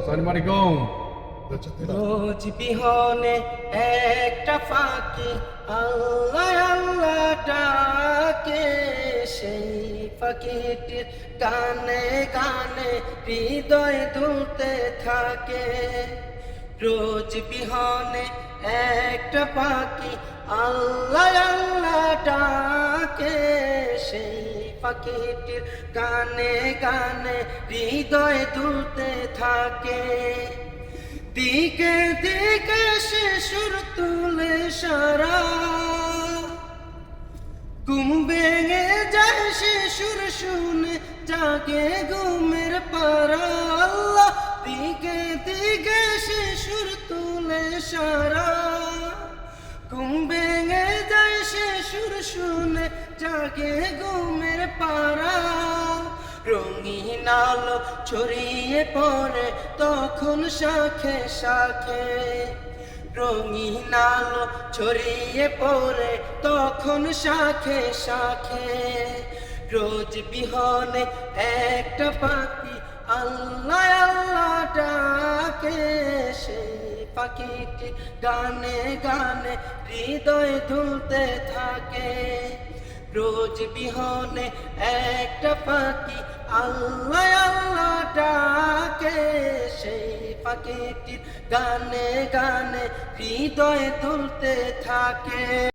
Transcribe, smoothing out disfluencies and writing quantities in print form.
Assalamualaikum. রোজ বিহনে একটা ফাঁকি আল্লাহ আল্লাহ ডাকে, সেই ফাঁকিটির গানে গানে হৃদয় দুলতে থাকে। রোজ বিহনে একটা পাখি আল্লাহ আল্লাহ ডাকে, সেই পাখিটির গানে গানে হৃদয় দুলতে থাকে। দিকে দিকে সে সুর তুলে সারা, ঘুম ভেঙে যায় সে সুর শুনে জাগে ঘুমের পারা। আল্লাহ দিকে দিকে সে সুর তুলে সারা, ঘুম ভেঙে যায় সে সুর শুনে জাগে ঘুমের পারা। রঙিন আলো ছড়িয়ে পড়ে তখন শাখে শাখে, রঙিন আলো ছড়িয়ে পড়ে তখন শাখে শাখে। রোজ বিহনে একটা পাখি আল্লাহ আল্লাহ ডাকে, সেই পাখিটি গানে গানে হৃদয় দুলতে থাকে। রোজ বিহনে একটা পাখি আল্লাহ আল্লাহ ডাকে, সেই পাখিটির গানে গানে হৃদয় দুলতে থাকে।